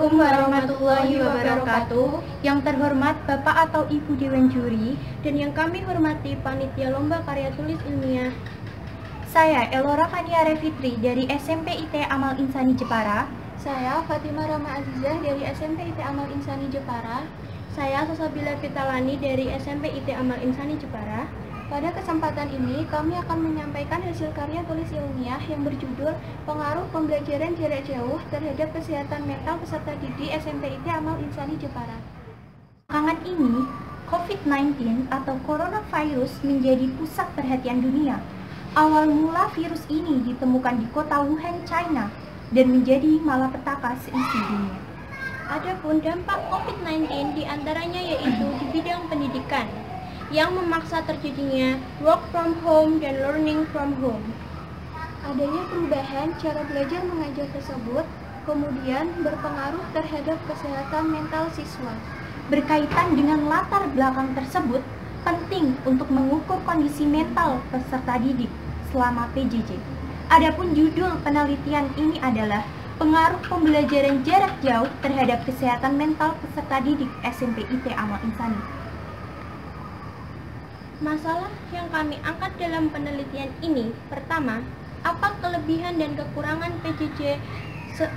Assalamualaikum warahmatullahi wabarakatuh. Yang terhormat Bapak atau Ibu Dewan Juri dan yang kami hormati Panitia Lomba Karya Tulis Ilmiah. Saya Elora Fania Revitri dari SMP IT Amal Insani Jepara. Saya Fatimah Rama Azizah dari SMP IT Amal Insani Jepara. Saya Sosabila Fitalani dari SMP IT Amal Insani Jepara. Pada kesempatan ini, kami akan menyampaikan hasil karya tulis ilmiah yang berjudul Pengaruh Pembelajaran Jarak Jauh Terhadap Kesehatan Mental Peserta Didik SMP IT Amal Insani Jepara. Belakangan ini, COVID-19 atau coronavirus menjadi pusat perhatian dunia. Awal mula virus ini ditemukan di kota Wuhan, China, dan menjadi malapetaka seisi dunia. Adapun dampak COVID-19 diantaranya yaitu di bidang pendidikan, yang memaksa terjadinya work from home dan learning from home. Adanya perubahan cara belajar mengajar tersebut, kemudian berpengaruh terhadap kesehatan mental siswa. Berkaitan dengan latar belakang tersebut, penting untuk mengukur kondisi mental peserta didik selama PJJ. Adapun judul penelitian ini adalah Pengaruh Pembelajaran Jarak Jauh Terhadap Kesehatan Mental Peserta Didik SMP IT Amal Insani. Masalah yang kami angkat dalam penelitian ini, pertama, apa kelebihan dan kekurangan PJJ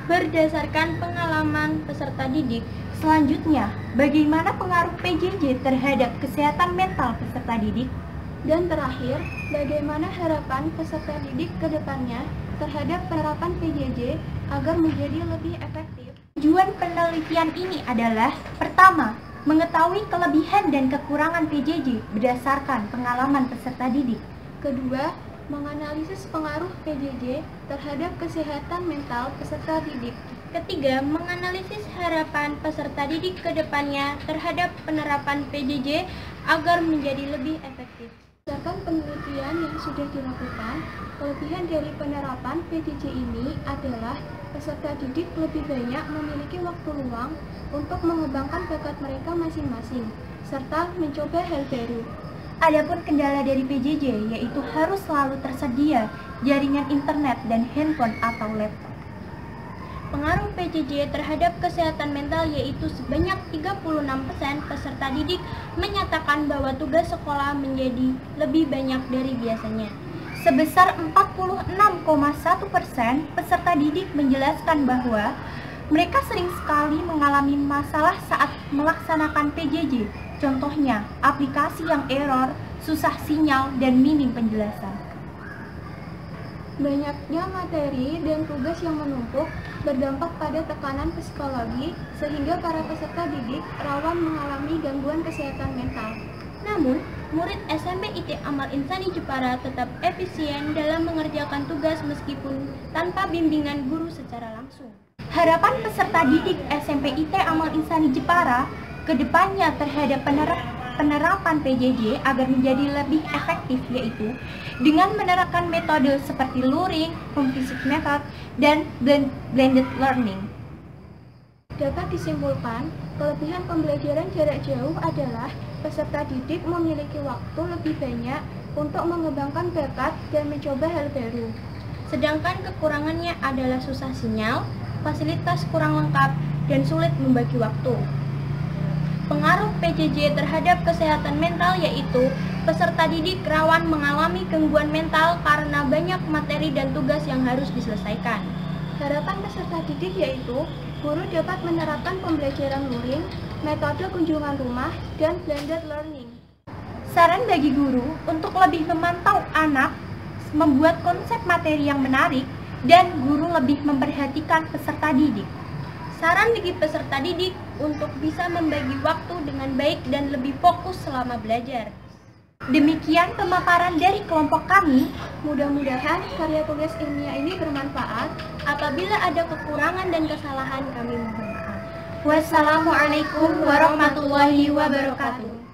berdasarkan pengalaman peserta didik? Selanjutnya, bagaimana pengaruh PJJ terhadap kesehatan mental peserta didik? Dan terakhir, bagaimana harapan peserta didik ke depannya terhadap penerapan PJJ agar menjadi lebih efektif? Tujuan penelitian ini adalah, pertama, mengetahui kelebihan dan kekurangan PJJ berdasarkan pengalaman peserta didik. Kedua, menganalisis pengaruh PJJ terhadap kesehatan mental peserta didik. Ketiga, menganalisis harapan peserta didik ke depannya terhadap penerapan PJJ agar menjadi lebih efektif. Berdasarkan penelitian yang sudah dilakukan, kelebihan dari penerapan PJJ ini adalah peserta didik lebih banyak memiliki waktu luang untuk mengembangkan bakat mereka masing-masing, serta mencoba hal baru. Adapun kendala dari PJJ yaitu harus selalu tersedia jaringan internet dan handphone atau laptop. Pengaruh PJJ terhadap kesehatan mental yaitu sebanyak 36% peserta didik menyatakan bahwa tugas sekolah menjadi lebih banyak dari biasanya. Sebesar 46,1% peserta didik menjelaskan bahwa mereka sering sekali mengalami masalah saat melaksanakan PJJ. Contohnya, aplikasi yang error, susah sinyal, dan minim penjelasan. Banyaknya materi dan tugas yang menumpuk berdampak pada tekanan psikologi sehingga para peserta didik rawan mengalami gangguan kesehatan mental. Namun, murid SMP IT Amal Insani Jepara tetap efisien dalam mengerjakan tugas meskipun tanpa bimbingan guru secara langsung. Harapan peserta didik SMP IT Amal Insani Jepara ke depannya terhadap penerapan PJJ agar menjadi lebih efektif yaitu dengan menerapkan metode seperti luring, home visit method, dan blended learning. Dapat disimpulkan, kelebihan pembelajaran jarak jauh adalah peserta didik memiliki waktu lebih banyak untuk mengembangkan bakat dan mencoba hal baru. Sedangkan kekurangannya adalah susah sinyal, fasilitas kurang lengkap, dan sulit membagi waktu. Pengaruh PJJ terhadap kesehatan mental yaitu peserta didik rawan mengalami gangguan mental karena banyak materi dan tugas yang harus diselesaikan. Harapan peserta didik yaitu guru dapat menerapkan pembelajaran luring, metode kunjungan rumah, dan blended learning. Saran bagi guru untuk lebih memantau anak, membuat konsep materi yang menarik, dan guru lebih memperhatikan peserta didik. Saran bagi peserta didik untuk bisa membagi waktu dengan baik dan lebih fokus selama belajar. Demikian pemaparan dari kelompok kami. Mudah-mudahan karya tulis ilmiah ini bermanfaat. Apabila ada kekurangan dan kesalahan, kami mohon maaf. Wassalamualaikum warahmatullahi wabarakatuh.